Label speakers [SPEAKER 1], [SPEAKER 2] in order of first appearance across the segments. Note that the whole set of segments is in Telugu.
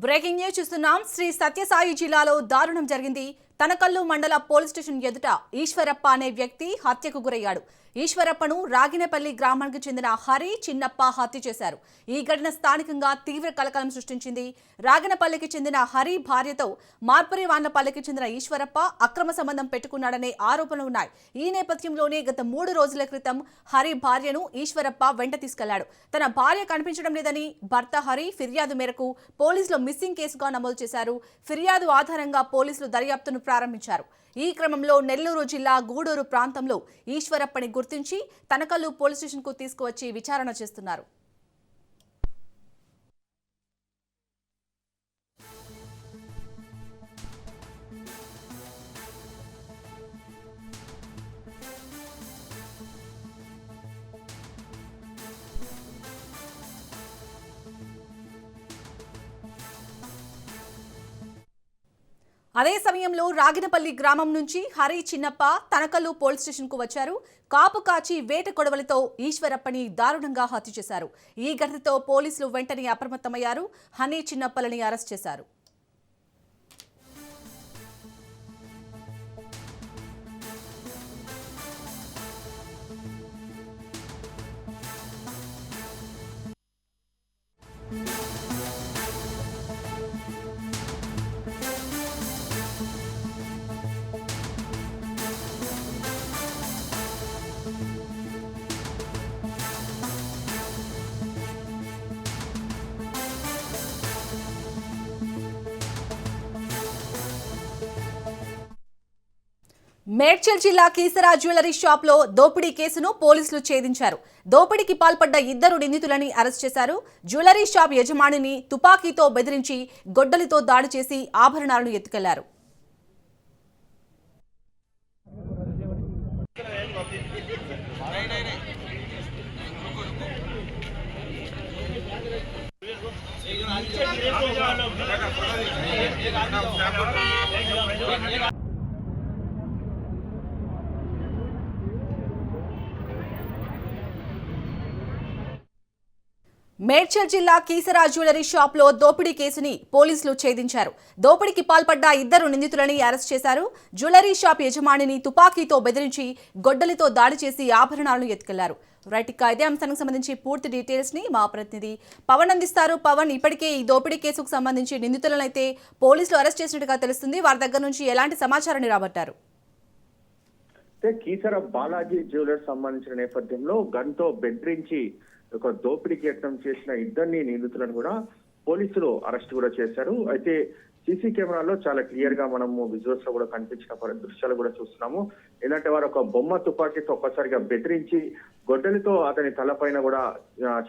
[SPEAKER 1] బ్రేకింగ్ న్యూస్ చూస్తున్నాం. శ్రీ సత్యసాయి జిల్లాలో దారుణం జరిగింది. తనకల్లు మండల పోలీస్ స్టేషన్ ఎదుట ఈశ్వరప్ప అనే వ్యక్తి హత్యకు గురయ్యాడు. ఈశ్వరప్పను రాగినపల్లి గ్రామానికి చెందిన హరి చిన్నప్ప హత్య చేశారు. ఈ ఘటన స్థానికంగా తీవ్ర కలకలం సృష్టించింది. రాగినపల్లికి చెందిన హరి భార్యతో మార్పరివాన్నపల్లికి చెందిన ఈశ్వరప్ప అక్రమ సంబంధం పెట్టుకున్నాడనే ఆరోపణలు ఉన్నాయి. ఈ నేపథ్యంలోనే గత 3 రోజుల క్రితం హరి భార్యను ఈశ్వరప్ప వెంట తీసుకెళ్లాడు. తన భార్య కనిపించడం లేదని భర్త హరి ఫిర్యాదు మేరకు పోలీసులు మిస్సింగ్ కేసుగా నమోదు చేశారు. ఫిర్యాదు ఆధారంగా పోలీసులు దర్యాప్తును ప్రారంభించారు. ఈ క్రమంలో నెల్లూరు జిల్లా గూడూరు ప్రాంతంలో ఈశ్వరప్పని గుర్తించి తనకల్లు పోలీస్ స్టేషన్కు తీసుకువచ్చి విచారణ చేస్తున్నారు. అదే సమయంలో రాగినపల్లి గ్రామం నుంచి హరి చిన్నప్ప తనకల్లు పోలీస్ స్టేషన్ కు వచ్చారు. కాపు కాచి వేట కొడవలితో ఈశ్వరప్పని దారుణంగా హత్య చేశారు. ఈ ఘటనతో పోలీసులు వెంటనే అప్రమత్తమయ్యారు. హరి చిన్నప్పలని అరెస్ట్ చేశారు. మేడ్చల్ జిల్లా కీసరా జ్యువెలరీ షాప్ లో దోపిడీ కేసును పోలీసులు ఛేదించారు. దోపిడీకి పాల్పడ్డ 2 నిందితులని అరెస్ట్ చేశారు. జ్యువెలరీ షాప్ యజమానిని తుపాకీతో బెదిరించి గొడ్డలితో దాడి చేసి ఆభరణాలను ఎత్తుకెళ్లారు. మేడ్చల్ జిల్లా కీసరా జ్యువెలరీ షాప్ లో దోపిడీ కేసుని పోలీసులు ఛేదించారు. దోపిడీకి పాల్పడ్డ 2 నిందితులని అరెస్ట్ చేశారు. జ్యువెలరీ షాప్ యజమానిని తుపాకీతో బెదిరించి గొడ్డలితో దాడి చేసి ఆభరణాలను ఎత్తుకెళ్లారు. రైట్, ఇక ఇదే అంశానికి సంబంధించి పూర్తి డీటెయిల్స్ ని మా ప్రతినిధి పవన్ అందిస్తారు. పవన్, ఇప్పటికే ఈ దోపిడీ కేసుకు సంబంధించి నిందితులను అయితే పోలీసులు అరెస్ట్ చేసినట్టుగా తెలుస్తుంది. వారి దగ్గర నుంచి ఎలాంటి సమాచారాన్ని రాబట్టారు?
[SPEAKER 2] కీసర బాలాజీ జ్యువెలర్స్ సంబంధించిన నేపథ్యంలో గన్తో బెదిరించి ఒక దోపిడీకి యత్నం చేసిన 2 నిందితులను కూడా పోలీసులు అరెస్ట్ కూడా చేశారు. అయితే సీసీ కెమెరాలో చాలా క్లియర్ గా మనము విజువల్స్ లో కూడా కనిపించిన దృశ్యాలు కూడా చూస్తున్నాము. ఏంటంటే వారు ఒక బొమ్మ తుపాకీతో ఒక్కసారిగా బెదిరించి గొడ్డలితో అతని తలపైన కూడా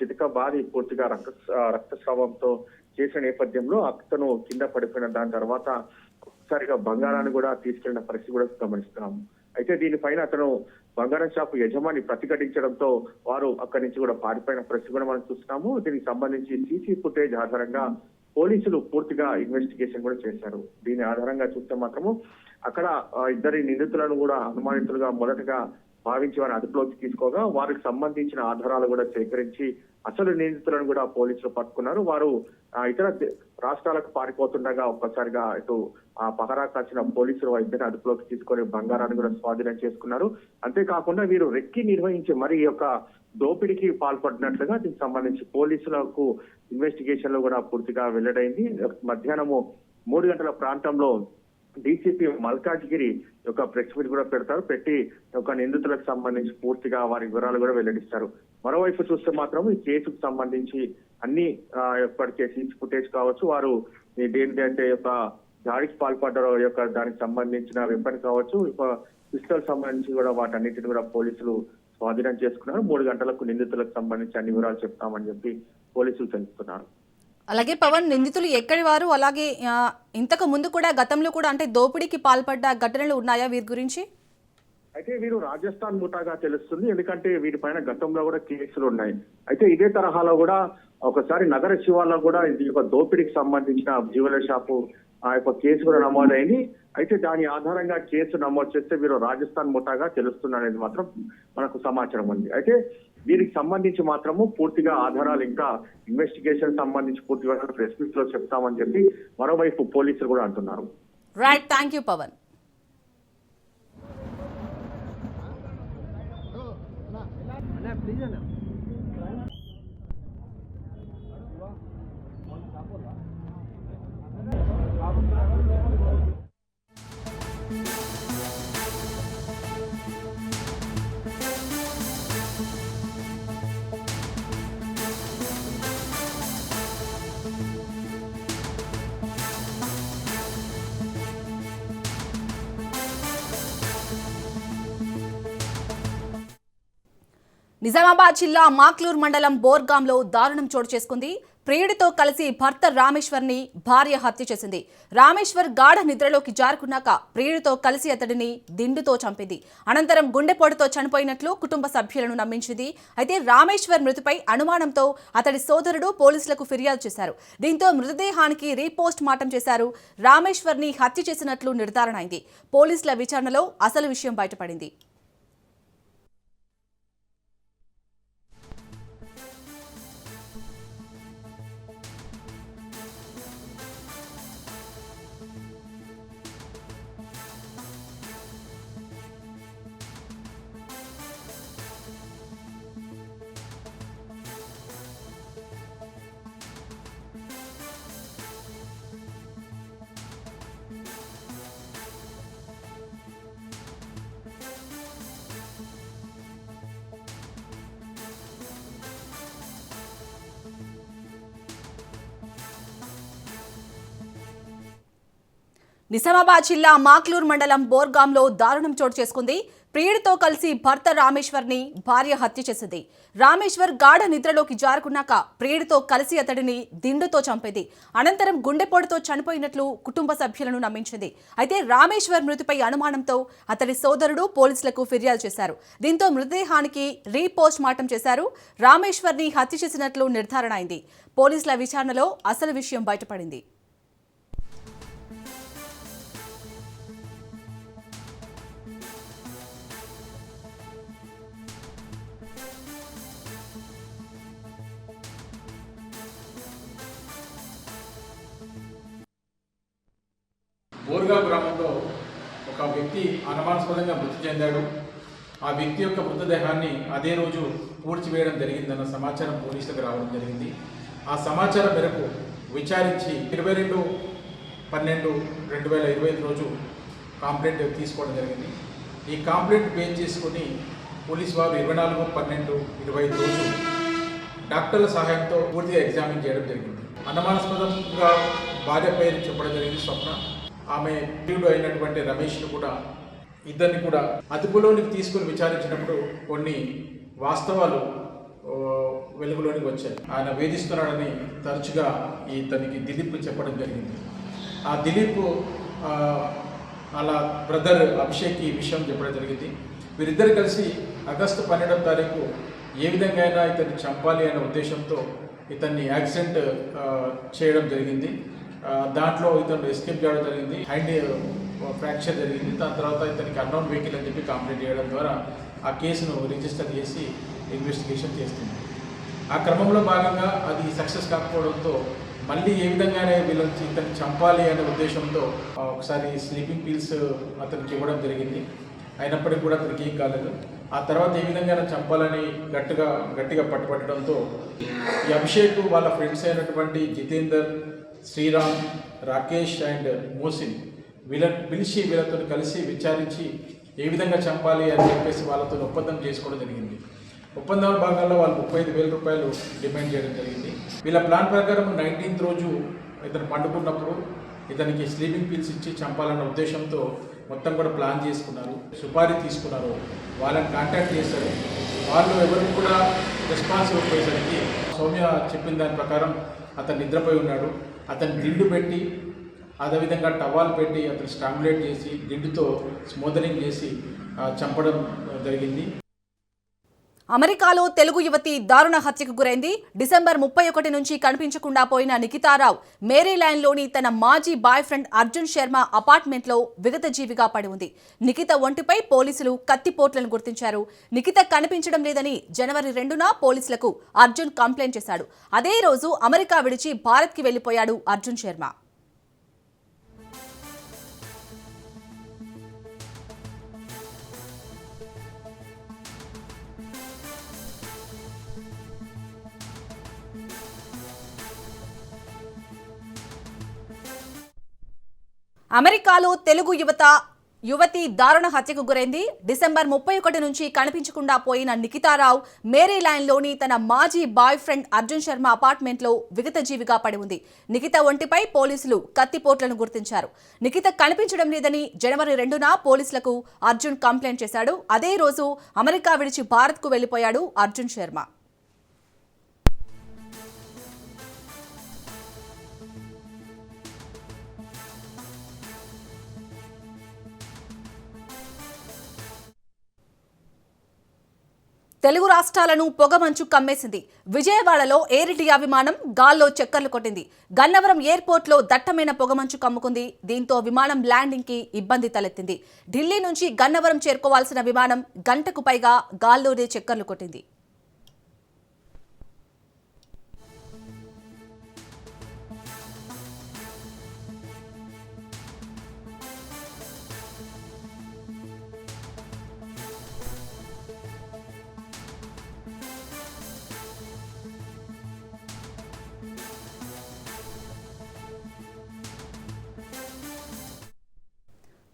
[SPEAKER 2] చితిక బాది పూర్తిగా రక్తస్రావంతో చేసిన నేపథ్యంలో అతను కింద పడిపోయిన దాని తర్వాత ఒక్కసారిగా బంగారాన్ని కూడా తీసుకెళ్లిన పరిస్థితి కూడా గమనిస్తున్నాము. అయితే దీనిపైన అతను బంగారం షాపు యజమాని ప్రతిఘటించడంతో వారు అక్కడి నుంచి కూడా పారిపోయిన పరిస్థితి కూడా మనం చూస్తున్నాము. దీనికి సంబంధించి సీసీ ఫుటేజ్ ఆధారంగా పోలీసులు పూర్తిగా ఇన్వెస్టిగేషన్ కూడా చేశారు. దీని ఆధారంగా చూస్తే మాత్రము అక్కడ 2 నిందితులను కూడా అనుమానితులుగా మొదటగా భావించి వారిని అదుపులోకి తీసుకోగా వారికి సంబంధించిన ఆధారాలు కూడా సేకరించి అసలు నిందితులను కూడా పోలీసులు పట్టుకున్నారు. వారు ఇతర రాష్ట్రాలకు పారిపోతుండగా ఒక్కసారిగా ఇటు పహరా కాచిన పోలీసులు 2 అదుపులోకి తీసుకొని బంగారాన్ని కూడా స్వాధీనం చేసుకున్నారు. అంతేకాకుండా వీరు రెక్కి నిర్వహించి మరి ఈ యొక్క దోపిడీకి పాల్పడినట్లుగా దీనికి సంబంధించి పోలీసులకు ఇన్వెస్టిగేషన్ లో కూడా పూర్తిగా వెల్లడైంది. మధ్యాహ్నము 3 గంటల ప్రాంతంలో డీసీపీ మల్కాజ్గిరి యొక్క ప్రెస్ మీట్ కూడా పెట్టి ఒక నిందితులకు సంబంధించి పూర్తిగా వారి వివరాలు కూడా వెల్లడిస్తారు. మరోవైపు చూస్తే మాత్రం ఈ కేసుకు సంబంధించి అన్ని ఎప్పటికే సీసీ ఫుటేజ్ కావచ్చు, వారు ఏంటంటే ఒక దాడికి పాల్పడ్డారో యొక్క దానికి సంబంధించిన వెపన్ కావచ్చు, పిస్టల్ సంబంధించి కూడా వాటన్నిటిని కూడా పోలీసులు స్వాధీనం చేసుకున్నారు. 3 గంటలకు నిందితులకు సంబంధించి అన్ని వివరాలు చెప్తామని చెప్పి పోలీసులు తెలుపుతున్నారు.
[SPEAKER 1] అలాగే పవన్, నిందితులు ఎక్కడి వారు? అలాగే ఇంతకు ముందు కూడా గతంలో కూడా అంటే దోపిడీకి పాల్పడ్డ ఘటనలు ఉన్నాయా వీరి గురించి?
[SPEAKER 2] అయితే వీరు రాజస్థాన్ ముఠాగా తెలుస్తుంది. ఎందుకంటే వీరిపైన గతంలో కూడా కేసులు ఉన్నాయి. అయితే ఇదే తరహాలో కూడా ఒకసారి నగర శివార్లో కూడా ఇది ఒక దోపిడీకి సంబంధించిన జ్యువెలరీ షాపు ఆ యొక్క కేసు కూడా నమోదైంది. అయితే దాని ఆధారంగా కేసు నమోదు చేస్తే వీరు రాజస్థాన్ ముఠాగా తెలుస్తుంది అనేది మాత్రం మనకు సమాచారం ఉంది. అయితే దీనికి సంబంధించి మాత్రము పూర్తిగా ఆధారాలు ఇంకా ఇన్వెస్టిగేషన్ సంబంధించి పూర్తిగా ప్రెస్ మీట్ లో చెప్తామని చెప్పి మరోవైపు పోలీసులు కూడా అంటున్నారు.
[SPEAKER 1] Right, thank you Pavan. Nizamabad జిల్లా మాక్లూర్ మండలం బోర్గాంలో దారుణం చోటు చేసుకుంది. ప్రియుడితో కలిసి భర్త రామేశ్వర్ని భార్య హత్య చేసింది. రామేశ్వర్ గాఢ నిద్రలోకి జారుకున్నాక ప్రియుడితో కలిసి అతడిని దిండుతో చంపింది. అనంతరం గుండెపోటుతో చనిపోయినట్లు కుటుంబ సభ్యులను నమ్మించింది. అయితే రామేశ్వర్ మృతిపై అనుమానంతో అతడి సోదరుడు పోలీసులకు ఫిర్యాదు చేశారు. దీంతో మృతదేహానికి రీపోస్ట్ మార్టం చేశారు. రామేశ్వర్ని హత్య చేసినట్లు నిర్ధారణ అయింది. పోలీసుల విచారణలో అసలు విషయం బయటపడింది. నిజామాబాద్ జిల్లా మాక్లూర్ మండలం బోర్గాంలో దారుణం చోటు చేసుకుంది. ప్రియుడితో కలిసి భర్త రామేశ్వర్ని భార్య హత్య చేసింది. రామేశ్వర్ గాఢ నిద్రలోకి జారుకున్నాక ప్రియుడితో కలిసి అతడిని దిండుతో చంపింది. అనంతరం గుండెపోటుతో చనిపోయినట్లు కుటుంబ సభ్యులను నమ్మించింది. అయితే రామేశ్వర్ మృతిపై అనుమానంతో అతడి సోదరుడు పోలీసులకు ఫిర్యాదు చేశారు. దీంతో మృతదేహానికి రీపోస్ట్ మార్టం చేశారు. రామేశ్వర్ని హత్య చేసినట్లు నిర్ధారణ అయింది. పోలీసుల విచారణలో అసలు విషయం బయటపడింది.
[SPEAKER 3] బోర్గా గ్రామంలో ఒక వ్యక్తి అనుమానాస్పదంగా మృతి చెందాడు. ఆ వ్యక్తి యొక్క మృతదేహాన్ని అదే రోజు పూడ్చివేయడం జరిగిందన్న సమాచారం పోలీసులకు రావడం జరిగింది. ఆ సమాచారం మేరకు విచారించి 22/12/2025 రోజు కంప్లైంట్ తీసుకోవడం జరిగింది. ఈ కంప్లైంట్ బేస్ చేసుకుని పోలీసు వారు 24/12/25 రోజు డాక్టర్ల సహాయంతో పూర్తిగా ఎగ్జామిన్ చేయడం జరిగింది. అనుమానాస్పదంగా భార్య పేరు చెప్పడం జరిగింది స్వప్న. ఆమె ప్రియుడు అయినటువంటి రమేష్ను కూడా ఇద్దరిని కూడా అదుపులోనికి తీసుకుని విచారించినప్పుడు కొన్ని వాస్తవాలు వెలుగులోనికి వచ్చాయి. ఆయన వేధిస్తున్నాడని తరచుగా ఇతనికి దిలీప్ చెప్పడం జరిగింది. ఆ దిలీప్ అలా బ్రదర్ అభిషేక్ ఈ విషయం చెప్పడం జరిగింది. వీరిద్దరు కలిసి ఆగస్టు 12వ తారీఖు ఏ విధంగా అయినా ఇతన్ని చంపాలి అనే ఉద్దేశంతో ఇతన్ని యాక్సిడెంట్ చేయడం జరిగింది. దాంట్లో ఇతను ఎస్కేప్ చేయడం జరిగింది. హ్యాండ్ ఫ్రాక్చర్ జరిగింది. దాని తర్వాత ఇతనికి అన్నోన్ వెహికల్ అని చెప్పి కంప్లైంట్ చేయడం ద్వారా ఆ కేసును రిజిస్టర్ చేసి ఇన్వెస్టిగేషన్ చేస్తుంది. ఆ క్రమంలో భాగంగా అది సక్సెస్ కాకపోవడంతో మళ్ళీ ఏ విధంగానే వీళ్ళని ఇతన్ని చంపాలి అనే ఉద్దేశంతో ఒకసారి స్లీపింగ్ పిల్స్ అతనికి ఇవ్వడం జరిగింది. అయినప్పటికీ కూడా అతనికి ఏం కాలేదు. ఆ తర్వాత ఏ విధంగా చంపాలని గట్టిగా పట్టుబట్టడంతో ఈ అభిషేక్ వాళ్ళ ఫ్రెండ్స్ అయినటువంటి జితేందర్, శ్రీరామ్, రాకేష్ అండ్ మోసిన్ వీళ్ళని పిలిచి వీళ్ళతో కలిసి విచారించి ఏ విధంగా చంపాలి అని చెప్పేసి వాళ్ళతో ఒప్పందం చేసుకోవడం జరిగింది. ఒప్పందం భాగంలో వాళ్ళు 35,000 రూపాయలు డిమాండ్ చేయడం జరిగింది. వీళ్ళ ప్లాన్ ప్రకారం 19th రోజు ఇతను పండుకున్నప్పుడు ఇతనికి స్లీపింగ్ పిల్స్ ఇచ్చి చంపాలన్న ఉద్దేశంతో మొత్తం కూడా ప్లాన్ చేసుకున్నారు. సుపారీ తీసుకున్నారు. వాళ్ళని కాంటాక్ట్ చేశారు. వాళ్ళు ఎవరికి కూడా రెస్పాన్స్ ఇవ్వకపోయేసరికి సౌమ్య చెప్పిన దాని ప్రకారం అతను నిద్రపోయి ఉన్నాడు. అతను దిండు పెట్టి అదేవిధంగా టవాల్ పెట్టి అతను స్ట్రాంగులేట్ చేసి దిండుతో స్మోదరింగ్ చేసి చంపడం జరిగింది.
[SPEAKER 1] అమెరికాలో తెలుగు యువతి దారుణ హత్యకు గురైంది. డిసెంబర్ 31 నుంచి కనిపించకుండా పోయిన నిఖితారావు మేరీల్యాండ్లోని తన మాజీ బాయ్ ఫ్రెండ్ అర్జున్ శర్మ అపార్ట్మెంట్లో విగతజీవిగా పడి ఉంది. నిఖిత ఒంటిపై పోలీసులు కత్తిపోట్లను గుర్తించారు. నిఖిత కనిపించడం లేదని జనవరి 2న పోలీసులకు అర్జున్ కంప్లైంట్ చేశాడు. అదే రోజు అమెరికా విడిచి భారత్కి వెళ్లిపోయాడు అర్జున్ శర్మ. అమెరికాలో తెలుగు యువతి దారుణ హత్యకు గురైంది. డిసెంబర్ 31 నుంచి కనిపించకుండా పోయిన నిఖితారావు మేరీల్యాండ్లోని తన మాజీ బాయ్ ఫ్రెండ్ అర్జున్ శర్మ అపార్ట్మెంట్లో విగతజీవిగా పడి ఉంది. నిఖిత ఒంటిపై పోలీసులు కత్తిపోట్లను గుర్తించారు. నిఖిత కనిపించడం లేదని జనవరి 2న పోలీసులకు అర్జున్ కంప్లైంట్ చేశాడు. అదే రోజు అమెరికా విడిచి భారత్కు వెళ్లిపోయాడు అర్జున్ శర్మ. తెలుగు రాష్ట్రాలను పొగమంచు కమ్మేసింది. విజయవాడలో ఎయిర్ ఇండియా విమానం గాల్లో చక్కర్లు కొట్టింది. గన్నవరం ఎయిర్పోర్ట్లో దట్టమైన పొగమంచు కమ్ముకుంది. దీంతో విమానం ల్యాండింగ్ కి ఇబ్బంది తలెత్తింది. ఢిల్లీ నుంచి గన్నవరం చేరుకోవాల్సిన విమానం గంటకు పైగా గాల్లోనే చక్కర్లు కొట్టింది.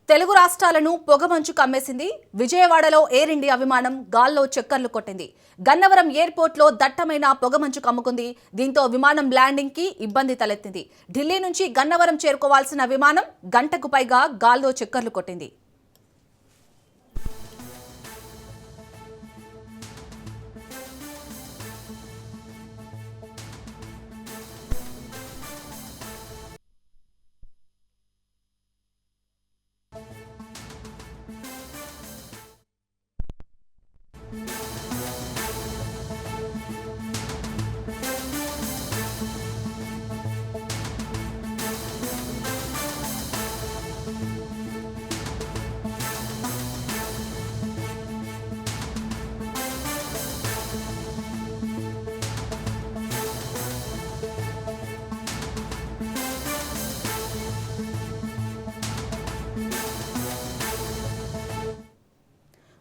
[SPEAKER 1] తెలుగు రాష్ట్రాలను పొగమంచు కమ్మేసింది. విజయవాడలో ఎయిర్ ఇండియా విమానం గాల్లో చక్కర్లు కొట్టింది. గన్నవరం ఎయిర్పోర్ట్లో దట్టమైన పొగమంచు కమ్ముకుంది. దీంతో విమానం ల్యాండింగ్ కి ఇబ్బంది తలెత్తింది. ఢిల్లీ నుంచి గన్నవరం చేరుకోవాల్సిన విమానం గంటకు పైగా గాల్లో చక్కర్లు కొట్టింది.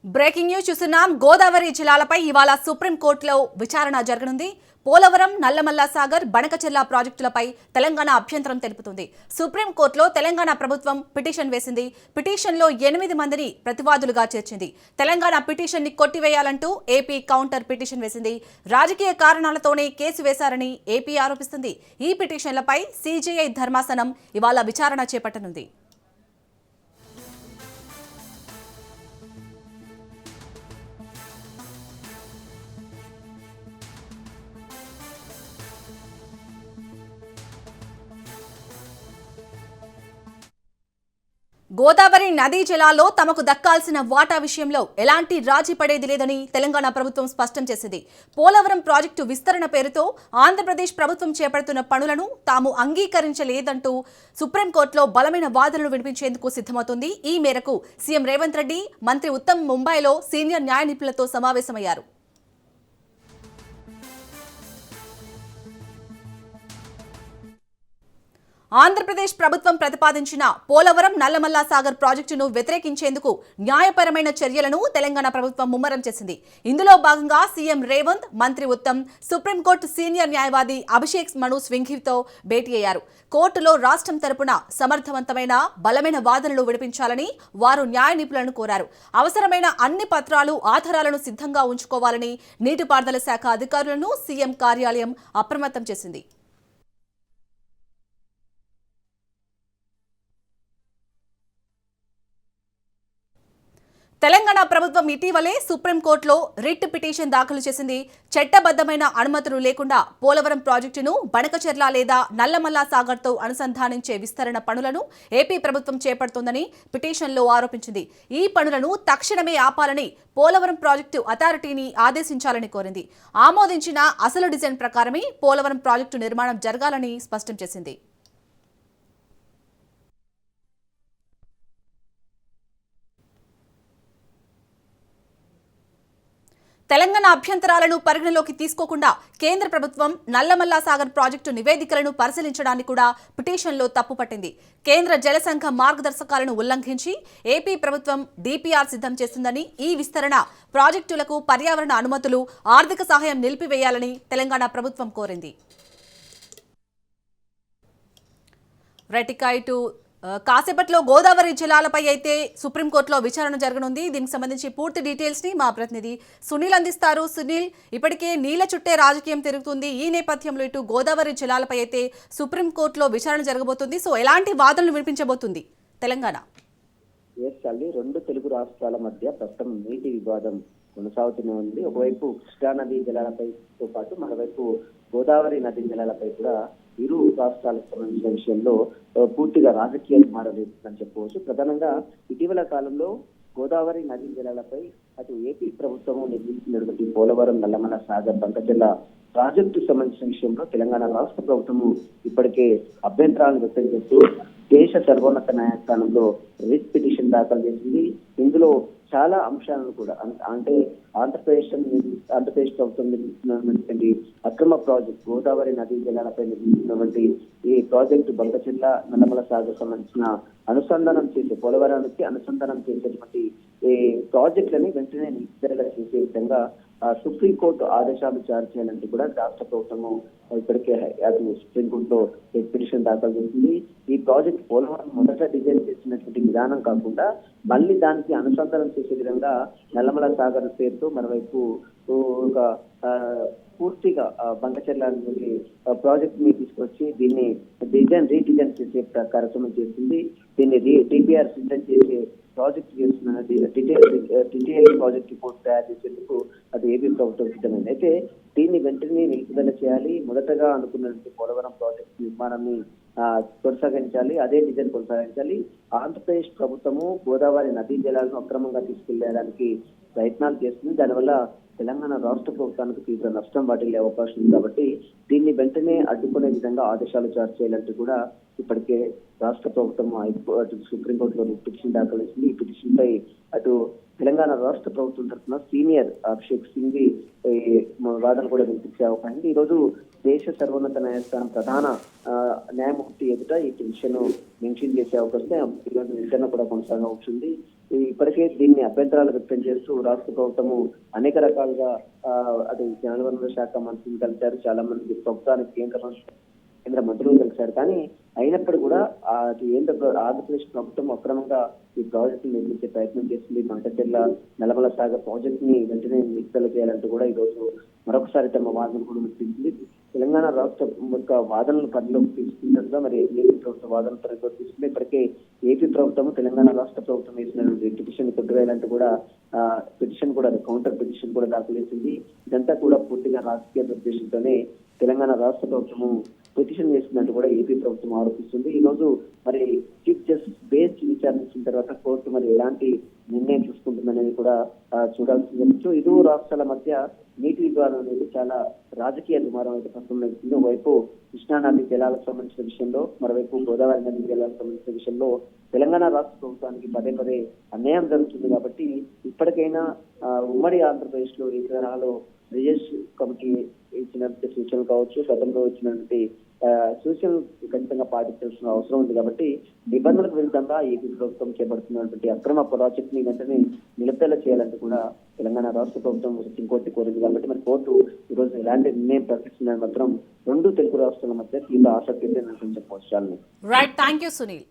[SPEAKER 1] బ్రేకింగ్ న్యూస్ చూస్తున్నాం. గోదావరి జిల్లాలపై ఇవాళ సుప్రీంకోర్టులో విచారణ జరగనుంది. పోలవరం, నల్లమల్ల సాగర్, బనకచెర్ల ప్రాజెక్టులపై తెలంగాణ అభ్యంతరం తెలుపుతుంది. సుప్రీంకోర్టులో తెలంగాణ ప్రభుత్వం పిటిషన్ వేసింది. పిటిషన్లో 8 మందిని ప్రతివాదులుగా చేర్చింది. తెలంగాణ పిటిషన్ ని కొట్టివేయాలంటూ ఏపీ కౌంటర్ పిటిషన్ వేసింది. రాజకీయ కారణాలతోనే కేసు వేశారని ఏపీ ఆరోపిస్తుంది. ఈ పిటిషన్లపై సీజేఐ ధర్మాసనం ఇవాళ విచారణ చేపట్టనుంది. గోదావరి నదీ జలాల్లో తమకు దక్కాల్సిన వాటా విషయంలో ఎలాంటి రాజీ పడేది లేదని తెలంగాణ ప్రభుత్వం స్పష్టం చేసింది. పోలవరం ప్రాజెక్టు విస్తరణ పేరుతో ఆంధ్రప్రదేశ్ ప్రభుత్వం చేపడుతున్న పనులను తాము అంగీకరించలేదంటూ సుప్రీంకోర్టులో బలమైన వాదనలు వినిపించేందుకు సిద్ధమవుతుంది. ఈ మేరకు సీఎం రేవంత్ రెడ్డి, మంత్రి ఉత్తమ్ ముంబైలో సీనియర్ న్యాయ నిపుణులతో సమావేశమయ్యారు. ఆంధ్రప్రదేశ్ ప్రభుత్వం ప్రతిపాదించిన పోలవరం, నల్లమల్ల సాగర్ ప్రాజెక్టును వ్యతిరేకించేందుకు న్యాయపరమైన చర్యలను తెలంగాణ ప్రభుత్వం ముమ్మరం చేసింది. ఇందులో భాగంగా సీఎం రేవంత్, మంత్రి ఉత్తమ్ సుప్రీంకోర్టు సీనియర్ న్యాయవాది అభిషేక్ మను సింఘ్వితో భేటీ అయ్యారు. కోర్టులో రాష్ట్రం తరపున సమర్థవంతమైన బలమైన వాదనలు వినిపించాలని వారు న్యాయ నిపుణులను కోరారు. అవసరమైన అన్ని పత్రాలు, ఆధారాలను సిద్ధంగా ఉంచుకోవాలని నీటిపారుదల శాఖ అధికారులను సీఎం కార్యాలయం అప్రమత్తం చేసింది. తెలంగాణ ప్రభుత్వం ఇటీవలే సుప్రీంకోర్టులో రిట్ పిటిషన్ దాఖలు చేసింది. చట్టబద్దమైన అనుమతులు లేకుండా పోలవరం ప్రాజెక్టును బనకచెర్ల లేదా నల్లమల్ల సాగర్తో అనుసంధానించే విస్తరణ పనులను ఏపీ ప్రభుత్వం చేపడుతోందని పిటిషన్లో ఆరోపించింది. ఈ పనులను తక్షణమే ఆపాలని పోలవరం ప్రాజెక్టు అథారిటీని ఆదేశించాలని కోరింది. ఆమోదించిన అసలు డిజైన్ ప్రకారమే పోలవరం ప్రాజెక్టు నిర్మాణం జరగాలని స్పష్టం చేసింది. తెలంగాణ అభ్యంతరాలను పరిగణలోకి తీసుకోకుండా కేంద్ర ప్రభుత్వం నల్లమల్ల సాగర్ ప్రాజెక్టు నివేదికలను పరిశీలించడాన్ని కూడా పిటిషన్లో తప్పుపట్టింది. కేంద్ర జలసంఘ మార్గదర్శకాలను ఉల్లంఘించి ఏపీ ప్రభుత్వం డీపీఆర్ సిద్ధం చేస్తుందని, ఈ విస్తరణ ప్రాజెక్టులకు పర్యావరణ అనుమతులు, ఆర్థిక సహాయం నిలిపివేయాలని తెలంగాణ ప్రభుత్వం కోరింది. కాసేపట్లో గోదావరి జలాలపై అయితే సుప్రీంకోర్టులో విచారణ జరగనుంది. దీనికి సంబంధించి పూర్తి డీటెయిల్స్ ని మా ప్రతినిధి సునీల్ అందిస్తారు. సునీల్, ఇప్పటికే నీళ్ల చుట్టే రాజకీయం తిరుగుతుంది. ఈ నేపథ్యంలో ఇటు గోదావరి జలాలపై అయితే సుప్రీంకోర్టులో విచారణ జరగబోతుంది. సో ఎలాంటి వాదనలు వినిపించబోతుంది తెలంగాణ?
[SPEAKER 4] రెండు తెలుగు రాష్ట్రాల మధ్య ప్రస్తుతం నీటి వివాదం కొనసాగుతూనే ఉంది. ఒకవైపు కృష్ణానది జలాలపైతో పాటు మరోవైపు గోదావరి నది జలాలపై కూడా ఇరు రాష్ట్రాలకు సంబంధించిన విషయంలో పూర్తిగా రాజకీయాలు మారలేదని చెప్పవచ్చు. ప్రధానంగా ఇటీవల కాలంలో గోదావరి నది జలాలపై అటు ఏపీ ప్రభుత్వము నిర్మించినటువంటి పోలవరం నల్లమల్ల సాగర్ బంకచెర్ల ప్రాజెక్టు సంబంధించిన విషయంలో తెలంగాణ రాష్ట్ర ప్రభుత్వము ఇప్పటికే అభ్యంతరాలు వ్యక్తం చేస్తూ దేశ సర్వోన్నత న్యాయస్థానంలో రిట్ పిటిషన్ దాఖలు చేసింది. ఇందులో చాలా అంశాలను కూడా అంటే ఆంధ్రప్రదేశ్ ప్రభుత్వం నిర్మిస్తున్నటువంటి అక్రమ ప్రాజెక్ట్ గోదావరి నదీ జలాలపై నిర్మిస్తున్నటువంటి ఈ ప్రాజెక్టు బంకచెర్ల నల్లమల్ల సాగర్ సంబంధించిన అనుసంధానం చేసే పోలవరానికి అనుసంధానం చేసేటువంటి ఈ ప్రాజెక్టులని వెంటనే నిలుపుదల చేసే విధంగా సుప్రీంకోర్టు ఆదేశాలు జారీ చేయాలంటే కూడా రాష్ట్ర ప్రభుత్వము ఇప్పటికే అటు సుప్రీంకోర్టులో పిటిషన్ దాఖలు చేసింది. ఈ ప్రాజెక్ట్ పోలవరం మొదట డిజైన్ చేసినటువంటి విధానం కాకుండా మళ్ళీ దానికి అనుసంధానం చేసే విధంగా నల్లమల్ల సాగర్ పేరుతో మరోవైపు ఒక పూర్తిగా బంకచెర్ల ప్రాజెక్ట్ ని తీసుకొచ్చి దీన్ని రీడిజైన్ చేసే కార్యక్రమం చేస్తుంది. దీన్ని డిపిఆర్ సిద్ధం చేసే ప్రాజెక్ట్ చేస్తున్న డీటెయిల్ ప్రాజెక్ట్ రిపోర్ట్ తయారు చేసేందుకు అది ఏపీ ప్రభుత్వం సిద్ధమైంది. అయితే దీన్ని వెంటనే నిలుపుదల చేయాలి. మొదటగా అనుకున్నటువంటి పోలవరం ప్రాజెక్ట్ నిర్మాణాన్ని కొనసాగించాలి, అదే డిజైన్ కొనసాగించాలి. ఆంధ్రప్రదేశ్ ప్రభుత్వము గోదావరి నదీ జలాలను అక్రమంగా తీసుకెళ్లడానికి ప్రయత్నాలు చేస్తుంది. దానివల్ల తెలంగాణ రాష్ట్ర ప్రభుత్వానికి తీవ్ర నష్టం వాటిల్లే అవకాశం ఉంది. కాబట్టి దీన్ని వెంటనే అడ్డుకునే విధంగా ఆదేశాలు జారీ చేయాలంటూ కూడా ఇప్పటికే రాష్ట్ర ప్రభుత్వం అటు సుప్రీంకోర్టులో పిటిషన్ దాఖలు చేసింది. ఈ పిటిషన్ పై అటు తెలంగాణ రాష్ట్ర ప్రభుత్వం తరఫున సీనియర్ అభిషేక్ సింఘ్వి వాదన కూడా వినిపించే అవకాశం ఉంది. ఈ రోజు దేశ సర్వోన్నత న్యాయస్థానం ప్రధాన న్యాయమూర్తి ఎదుట ఈ పిటిషన్ మెన్షన్ చేసే అవకాశం ఈరోజు విచారణ కూడా కొనసాగవచ్చుంది. ఇప్పటికే దీన్ని అభ్యంతరాలు వ్యక్తం చేస్తూ రాష్ట్ర ప్రభుత్వము అనేక రకాలుగా అటు జలవనరుల శాఖ మంత్రిని కలిశారు, చాలా మంది ప్రభుత్వానికి కేంద్ర మంత్రులు కలిశారు. కానీ అయినప్పుడు కూడా ఆంధ్రప్రదేశ్ ప్రభుత్వం అక్రమంగా ఈ ప్రాజెక్టు నిర్మించే ప్రయత్నం చేస్తుంది. బంకచెర్ల నల్లమల్ల సాగర్ ప్రాజెక్ట్ ని వెంటనే నిలుపుదల చేయాలంటూ కూడా ఈ రోజు మరొకసారి తమ వాదన కూడా వినిపించింది. తెలంగాణ రాష్ట్ర యొక్క వాదనలు పరిలోకి తీసుకున్నట్టుగా మరి ఏపీ ప్రభుత్వ వాదనలు పరిలోకి తీసుకుంటే ఇప్పటికే ఏపీ ప్రభుత్వం తెలంగాణ రాష్ట్ర ప్రభుత్వం వేసినటువంటి పిటిషన్ కొట్టివేయాలంటూ కూడా పిటిషన్ కూడా కౌంటర్ పిటిషన్ కూడా దాఖలు చేసింది. ఇదంతా కూడా పూర్తిగా రాజకీయ ఉద్దేశంతోనే తెలంగాణ రాష్ట్ర ప్రభుత్వము పిటిషన్ వేసిందంటూ కూడా ఏపీ ప్రభుత్వం ఆరోపిస్తుంది. ఈ రోజు మరి చీఫ్ జస్టిస్ బేస్ విచారించిన తర్వాత కోర్టు మరి ఎలాంటి నిర్ణయం తీసుకుంటుందనేది కూడా చూడాల్సి ఉంది. ఇరు రాష్ట్రాల మధ్య నీటి వివాదం అనేది చాలా రాజకీయ దుమారం అయితే ప్రస్తుతం నడుస్తుంది. ఒకవైపు కృష్ణానది జలాలకు సంబంధించిన విషయంలో, మరోవైపు గోదావరి నది జలాలకు సంబంధించిన విషయంలో తెలంగాణ రాష్ట్ర ప్రభుత్వానికి పదే పదే అన్యాయం జరుగుతుంది. కాబట్టి ఇప్పటికైనా ఉమ్మడి ఆంధ్రప్రదేశ్ లో ఈ తరహాలో రిజర్వ్ కమిటీ ఇచ్చినటువంటి సూచనలు కావచ్చు, గతంలో ఇచ్చినటువంటి సూచనలు ఖచ్చితంగా పాటించాల్సిన అవసరం ఉంది. కాబట్టి నిబంధనలకు విరుద్ధంగా ఏపీ ప్రభుత్వం చేపడుతున్నటువంటి అక్రమ ప్రాజెక్ట్ ని వెంటనే నిలుపుదల చేయాలంటూ కూడా తెలంగాణ రాష్ట్ర ప్రభుత్వం సుప్రీంకోర్టు కోరింది. కాబట్టి మరి కోర్టు ఈ రోజు ఎలాంటి నిర్ణయం ప్రకటిస్తుందని మాత్రం రెండు తెలుగు రాష్ట్రాల మధ్య తీవ్ర ఆసక్తి చెప్పవచ్చు.
[SPEAKER 1] Right, thank you Sunil.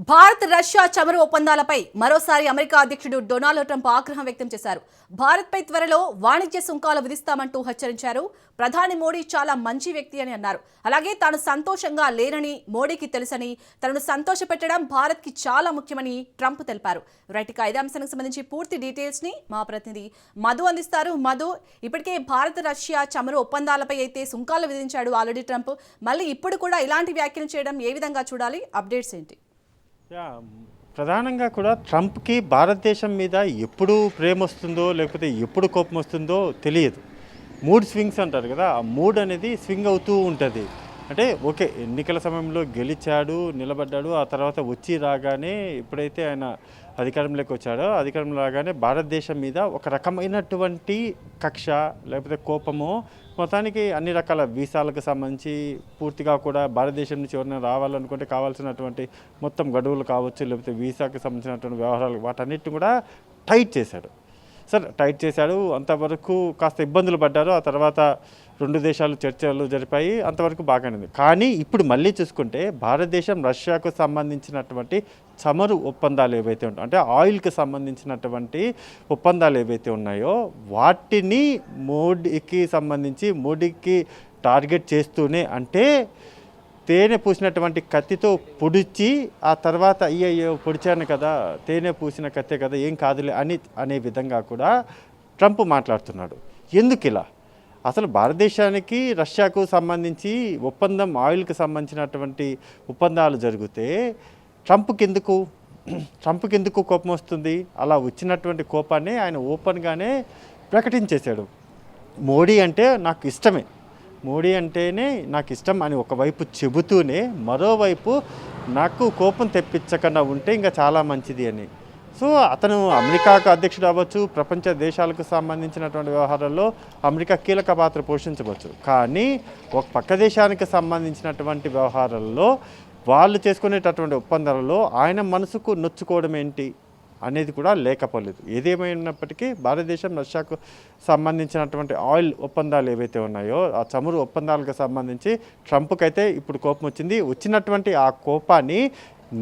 [SPEAKER 1] Bharat Russia చమురు ఒప్పందాలపై మరోసారి అమెరికా అధ్యక్షుడు డొనాల్డ్ ట్రంప్ ఆగ్రహం వ్యక్తం చేశారు. భారత్పై త్వరలో వాణిజ్య సుంకాలు విధిస్తామంటూ హెచ్చరించారు. ప్రధాని మోడీ చాలా మంచి వ్యక్తి అని అన్నారు. అలాగే తాను సంతోషంగా లేనని మోడీకి తెలుసని, తనను సంతోషపెట్టడం భారత్కి చాలా ముఖ్యమని ట్రంప్ తెలిపారు. రైట్, ఇదే అంశానికి సంబంధించి పూర్తి డీటెయిల్స్ ని మా ప్రతినిధి మధు అందిస్తారు. మధు, ఇప్పటికే భారత్ రష్యా చమురు ఒప్పందాలపై అయితే సుంకాలు విధించాడు ఆల్రెడీ ట్రంప్. మళ్ళీ ఇప్పుడు కూడా ఇలాంటి వ్యాఖ్యలు చేయడం ఏ విధంగా చూడాలి? అప్డేట్స్ ఏంటి?
[SPEAKER 5] ప్రధానంగా కూడా ట్రంప్కి భారతదేశం మీద ఎప్పుడు ప్రేమ వస్తుందో లేకపోతే ఎప్పుడు కోపం వస్తుందో తెలియదు. మూడ్ స్వింగ్స్ అంటారు కదా, ఆ మూడ్ అనేది స్వింగ్ అవుతూ ఉంటుంది. అంటే ఓకే, ఎన్నికల సమయంలో గెలిచాడు, నిలబడ్డాడు, ఆ తర్వాత వచ్చి రాగానే ఎప్పుడైతే ఆయన అధికారంలోకి వచ్చాడో అధికారంలో రాగానే భారతదేశం మీద ఒక రకమైనటువంటి కక్ష లేకపోతే కోపము, మొత్తానికి అన్ని రకాల వీసాలకు సంబంధించి పూర్తిగా కూడా భారతదేశం నుంచి ఎవరైనా రావాలనుకుంటే కావాల్సినటువంటి మొత్తం గడువులు కావచ్చు, లేకపోతే వీసాకి సంబంధించినటువంటి వ్యవహారాలు వాటన్నిటిని కూడా టైట్ చేశాడు. సరే, టైట్ చేశాడు, అంతవరకు కాస్త ఇబ్బందులు పడ్డారు. ఆ తర్వాత రెండు దేశాలు చర్చలు జరిపాయి, అంతవరకు బాగానే ఉంది. కానీ ఇప్పుడు మళ్ళీ చూసుకుంటే భారతదేశం రష్యాకు సంబంధించినటువంటి చమురు ఒప్పందాలు ఏవైతే ఉంటాయో, అంటే ఆయిల్కి సంబంధించినటువంటి ఒప్పందాలు ఏవైతే ఉన్నాయో వాటిని మోడీకి టార్గెట్ చేస్తూనే, అంటే తేనె పూసినటువంటి కత్తితో పొడిచి ఆ తర్వాత అయ్యో పొడిచాను కదా, తేనె పూసిన కత్తే కదా, ఏం కాదులే అనే విధంగా కూడా ట్రంప్ మాట్లాడుతున్నాడు. ఎందుకు ఇలా? అసలు భారతదేశానికి రష్యాకు సంబంధించి ఒప్పందం, ఆయిల్కి సంబంధించినటువంటి ఒప్పందాలు జరిగితే ట్రంప్కి ఎందుకు కోపం వస్తుంది? అలా వచ్చినటువంటి కోపాన్ని ఆయన ఓపెన్గానే ప్రకటించేశాడు. మోడీ అంటే నాకు ఇష్టమే, మోడీ అంటేనే నాకు ఇష్టం అని ఒకవైపు చెబుతూనే మరోవైపు నాకు కోపం తెప్పించకుండా ఉంటే ఇంకా చాలా మంచిది అని. సో అతను అమెరికాకు అధ్యక్షుడు అవ్వచ్చు, ప్రపంచ దేశాలకు సంబంధించినటువంటి వ్యవహారాల్లో అమెరికా కీలక పాత్ర పోషించవచ్చు. కానీ ఒక పక్క దేశానికి సంబంధించినటువంటి వ్యవహారాల్లో వాళ్ళు చేసుకునేటటువంటి ఒప్పందాలలో ఆయన మనసుకు నొచ్చుకోవడం ఏంటి అనేది కూడా లేకపోలేదు. ఏదేమైనప్పటికీ భారతదేశం రష్యాకు సంబంధించినటువంటి ఆయిల్ ఒప్పందాలు ఏవైతే ఉన్నాయో ఆ చమురు ఒప్పందాలకు సంబంధించి ట్రంప్కి అయితే ఇప్పుడు కోపం వచ్చింది. వచ్చినటువంటి ఆ కోపాన్ని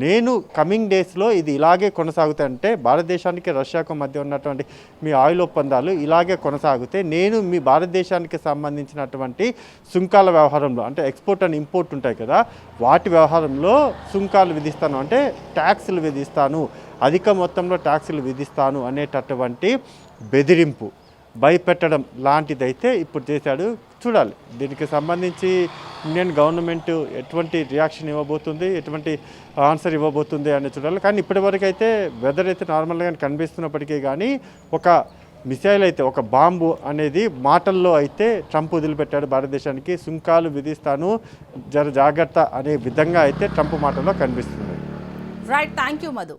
[SPEAKER 5] నేను కమింగ్ డేస్లో ఇది ఇలాగే కొనసాగుతాయంటే, భారతదేశానికి రష్యాకు మధ్య ఉన్నటువంటి మీ ఆయిల్ ఒప్పందాలు ఇలాగే కొనసాగితే నేను మీ భారతదేశానికి సంబంధించినటువంటి సుంకాల వ్యవహారంలో, అంటే ఎక్స్పోర్ట్ అండ్ ఇంపోర్ట్ ఉంటాయి కదా, వాటి వ్యవహారంలో సుంకాలు విధిస్తాను, అంటే ట్యాక్సులు విధిస్తాను, అధిక మొత్తంలో ట్యాక్సులు విధిస్తాను అనేటటువంటి బెదిరింపు, భయపెట్టడం లాంటిదైతే ఇప్పుడు చేశాడు. చూడాలి దీనికి సంబంధించి ఇండియన్ గవర్నమెంట్ ఎటువంటి రియాక్షన్ ఇవ్వబోతుంది, ఎటువంటి ఆన్సర్ ఇవ్వబోతుంది అని చూడాలి. కానీ ఇప్పటివరకు అయితే వెదర్ అయితే నార్మల్గా కనిపిస్తున్నప్పటికీ కానీ ఒక మిసైల్ అయితే, ఒక బాంబు అనేది మాటల్లో అయితే ట్రంప్ వదిలిపెట్టాడు. భారతదేశానికి సుంకాలు విధిస్తాను, జాగ్రత్త అనే విధంగా అయితే ట్రంప్ మాటల్లో కనిపిస్తుంది.
[SPEAKER 1] Right, thank you Madhu.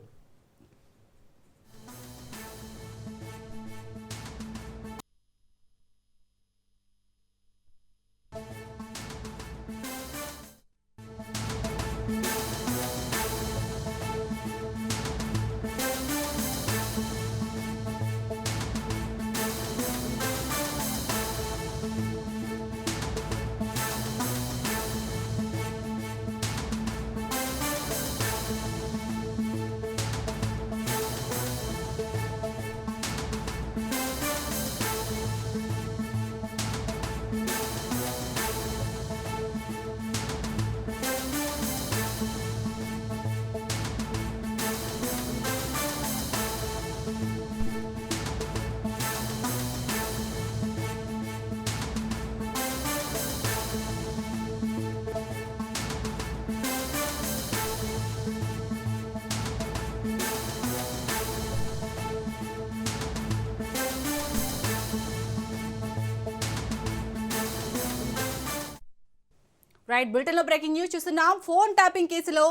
[SPEAKER 1] Right, బులెటిన్లో బ్రేకింగ్ న్యూస్ చూస్తున్నాం. ఫోన్ ట్యాపింగ్ కేసులో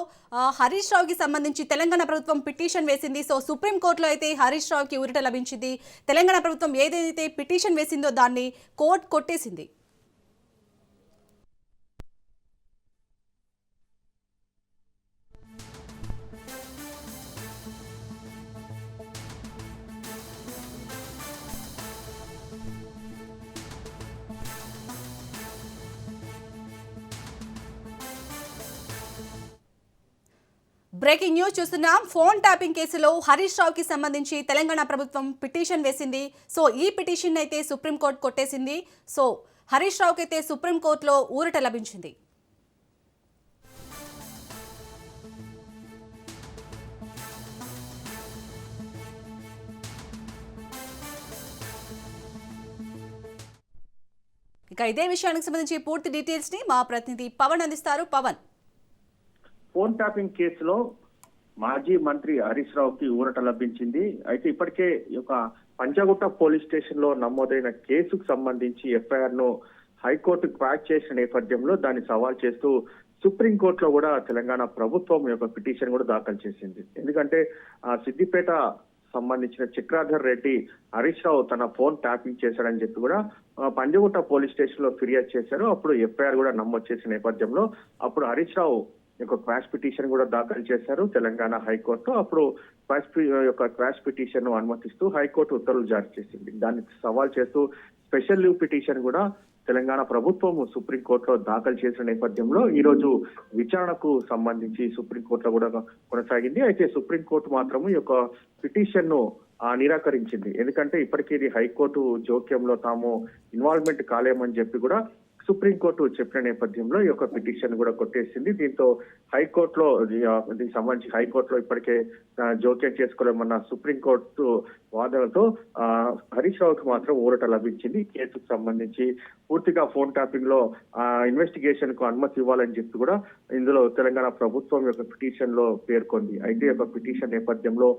[SPEAKER 1] హరీష్ రావుకి సంబంధించి తెలంగాణ ప్రభుత్వం పిటిషన్ వేసింది. సో సుప్రీంకోర్టులో అయితే హరీష్ రావుకి ఊరట లభించింది. తెలంగాణ ప్రభుత్వం ఏదైతే పిటిషన్ వేసిందో దాన్ని కోర్టు కొట్టేసింది. బ్రేకింగ్ న్యూస్ చూస్తున్నాం. ఫోన్ ట్యాపింగ్ కేసులో హరీష్ రావుకి సంబంధించి తెలంగాణ ప్రభుత్వం పిటిషన్ వేసింది. సో ఈ పిటిషన్ అయితే సుప్రీంకోర్టు కొట్టేసింది. సో హరీష్ రావుకి అయితే సుప్రీంకోర్టులో ఊరట లభించింది. ఇక ఇదే విషయానికి సంబంధించి పూర్తి డీటెయిల్స్ ని మా ప్రతినిధి పవన్ అందిస్తారు. పవన్,
[SPEAKER 2] ఫోన్ ట్యాపింగ్ కేసులో మాజీ మంత్రి హరీష్ రావుకి ఊరట లభించింది. అయితే ఇప్పటికే ఈ యొక్క పంజాగుట్ట పోలీస్ స్టేషన్ లో నమోదైన కేసుకు సంబంధించి ఎఫ్ఐఆర్ ను హైకోర్టు క్వాష్ చేసిన నేపథ్యంలో దాన్ని సవాల్ చేస్తూ సుప్రీంకోర్టులో కూడా తెలంగాణ ప్రభుత్వం యొక్క పిటిషన్ కూడా దాఖలు చేసింది. ఎందుకంటే సిద్దిపేట సంబంధించిన చక్రాధర్ రెడ్డి హరీష్ రావు తన ఫోన్ ట్యాపింగ్ చేశాడని చెప్పి కూడా పంజగుట్ట పోలీస్ స్టేషన్ లో ఫిర్యాదు చేశారు. అప్పుడు ఎఫ్ఐఆర్ కూడా నమోదు చేసిన నేపథ్యంలో అప్పుడు హరీష్ రావు యొక్క క్వాష్ పిటిషన్ కూడా దాఖలు చేశారు తెలంగాణ హైకోర్టు. అప్పుడు క్వాష్ పిటిషన్ ను అనుమతిస్తూ హైకోర్టు ఉత్తర్వులు జారీ చేసింది. దాన్ని సవాల్ చేస్తూ స్పెషల్ లీవ్ పిటిషన్ కూడా తెలంగాణ ప్రభుత్వం సుప్రీంకోర్టులో దాఖలు చేసిన నేపథ్యంలో ఈ రోజు విచారణకు సంబంధించి సుప్రీంకోర్టులో కూడా కొనసాగింది. అయితే సుప్రీంకోర్టు మాత్రం ఈ యొక్క పిటిషన్ ను నిరాకరించింది. ఎందుకంటే ఇప్పటికీ ఇది హైకోర్టు జోక్యంలో తాము ఇన్వాల్వ్మెంట్ కాలేమని చెప్పి కూడా సుప్రీంకోర్టు చెప్పిన నేపథ్యంలో ఈ యొక్క పిటిషన్ కూడా కొట్టేసింది. దీంతో హైకోర్టులో దీనికి సంబంధించి హైకోర్టులో ఇప్పటికే జోక్యం చేసుకోలేమన్న సుప్రీంకోర్టు వాదనలతో హరీష్ రావుకి మాత్రం ఊరట లభించింది. కేసుకు సంబంధించి పూర్తిగా ఫోన్ ట్యాపింగ్ లో ఇన్వెస్టిగేషన్ కు అనుమతి ఇవ్వాలని చెప్పి కూడా ఇందులో తెలంగాణ ప్రభుత్వం యొక్క పిటిషన్ లో పేర్కొంది. అయితే ఈ యొక్క పిటిషన్ నేపథ్యంలో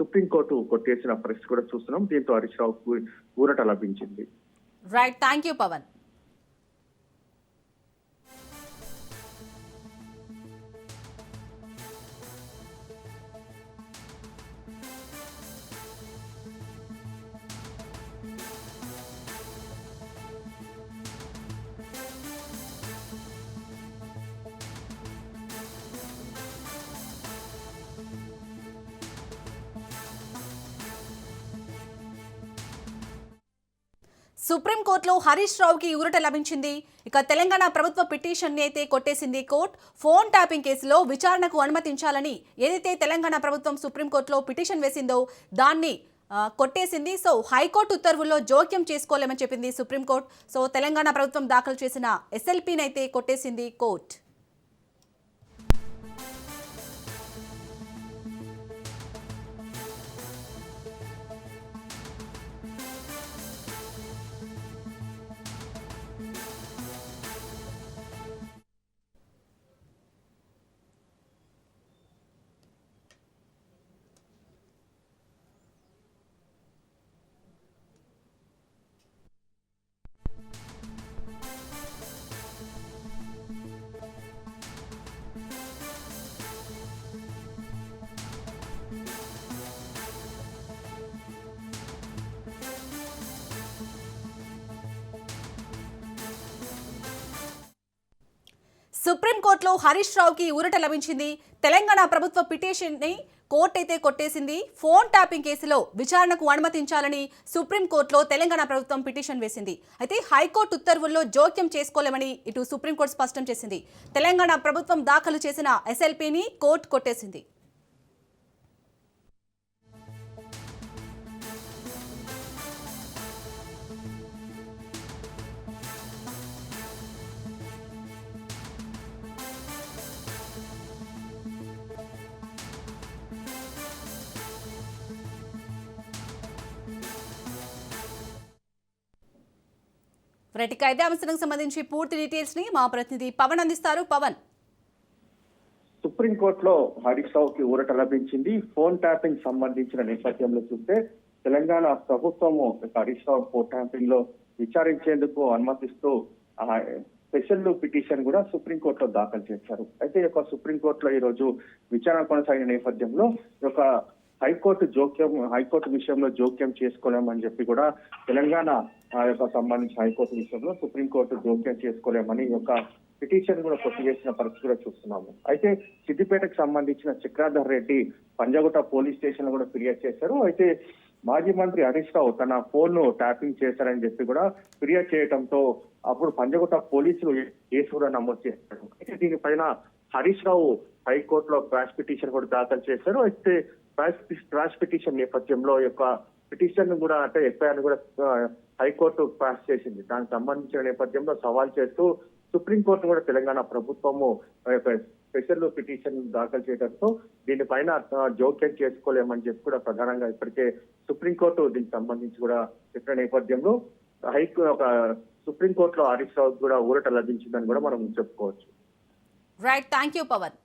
[SPEAKER 2] సుప్రీంకోర్టు కొట్టేసిన పరిస్థితి కూడా చూస్తున్నాం. దీంతో హరీష్ రావుకు ఊరట లభించింది.
[SPEAKER 1] Right, thank you Pavan. సుప్రీంకోర్టులో హరీష్ రావుకి ఊరట లభించింది. ఇక తెలంగాణ ప్రభుత్వ పిటిషన్ ని అయితే కొట్టేసింది కోర్టు. ఫోన్ ట్యాపింగ్ కేసులో విచారణకు అనుమతించాలని ఏదైతే తెలంగాణ ప్రభుత్వం సుప్రీంకోర్టులో పిటిషన్ వేసిందో దాన్ని కొట్టేసింది. సో హైకోర్టు ఉత్తర్వుల్లో జోక్యం చేసుకోలేమని చెప్పింది సుప్రీంకోర్టు. సో తెలంగాణ ప్రభుత్వం దాఖలు చేసిన ఎస్ఎల్పీని అయితే కొట్టేసింది కోర్టు. సుప్రీంకోర్టులో హరీష్ రావుకి ఊరట లభించింది. తెలంగాణ ప్రభుత్వ పిటిషన్ ని కోర్టు అయితే కొట్టేసింది. ఫోన్ ట్యాపింగ్ కేసులో విచారణకు అనుమతించాలని సుప్రీంకోర్టులో తెలంగాణ ప్రభుత్వం పిటిషన్ వేసింది. అయితే హైకోర్టు ఉత్తర్వుల్లో జోక్యం చేసుకోలేమని ఇటు సుప్రీంకోర్టు స్పష్టం చేసింది. తెలంగాణ ప్రభుత్వం దాఖలు చేసిన ఎస్ఎల్పీని కోర్టు కొట్టేసింది. రైట్, ఇదే అంశానికి సంబంధించి పూర్తి డీటెయిల్స్ ని మా ప్రతినిధి పవన్ అందిస్తారు. పవన్,
[SPEAKER 2] సుప్రీంకోర్టులో హరీష్ రావుకి ఊరట లభించింది. ఫోన్ ట్యాపింగ్ సంబంధించిన నేపథ్యంలో చూస్తే తెలంగాణ ప్రభుత్వము హరీష్ రావు ఫోన్ ట్యాపింగ్ లో విచారించేందుకు అనుమతిస్తూ స్పెషల్ పిటిషన్ కూడా సుప్రీంకోర్టులో దాఖలు చేశారు. అయితే ఈ యొక్క సుప్రీంకోర్టులో ఈ రోజు విచారణ కొనసాగిన నేపథ్యంలో ఈ యొక్క హైకోర్టు విషయంలో జోక్యం చేసుకోలేమని చెప్పి కూడా తెలంగాణ యొక్క సంబంధించిన హైకోర్టు విషయంలో సుప్రీంకోర్టు జోక్యం చేసుకోలేమని ఈ యొక్క పిటిషన్ కూడా కొట్టివేసిన పరిస్థితి కూడా చూస్తున్నాము. అయితే సిద్దిపేటకు సంబంధించిన చక్రాధర్ రెడ్డి పంజగుట్ట పోలీస్ స్టేషన్ లో కూడా ఫిర్యాదు చేశారు. అయితే మాజీ మంత్రి హరీష్ రావు తన ఫోన్ ను ట్యాపింగ్ చేశారని చెప్పి కూడా ఫిర్యాదు చేయడంతో అప్పుడు పంజగుట్ట పోలీసులు కేసు కూడా నమోదు చేశారు. అయితే దీనిపైన హరీష్ రావు హైకోర్టులో క్వాష్ పిటిషన్ కూడా దాఖలు చేశారు. అయితే క్వాష్ పిటిషన్ నేపథ్యంలో ఈ యొక్క పిటిషన్ కూడా అంటే ఎఫ్ఐఆర్ కూడా హైకోర్టు పాస్ చేసింది. దానికి సంబంధించిన నేపథ్యంలో సవాల్ చేస్తూ సుప్రీంకోర్టు కూడా తెలంగాణ ప్రభుత్వము స్పెషల్ పిటిషన్ దాఖలు చేయడంతో దీనిపైన జోక్యం చేసుకోలేమని చెప్పి కూడా ప్రధానంగా ఇప్పటికే సుప్రీంకోర్టు దీనికి సంబంధించి కూడా చెప్పిన నేపథ్యంలో సుప్రీంకోర్టులో హరీష్ రావు కూడా ఊరట లభించిందని కూడా మనం చెప్పుకోవచ్చు.
[SPEAKER 1] Right, thank you Pawan.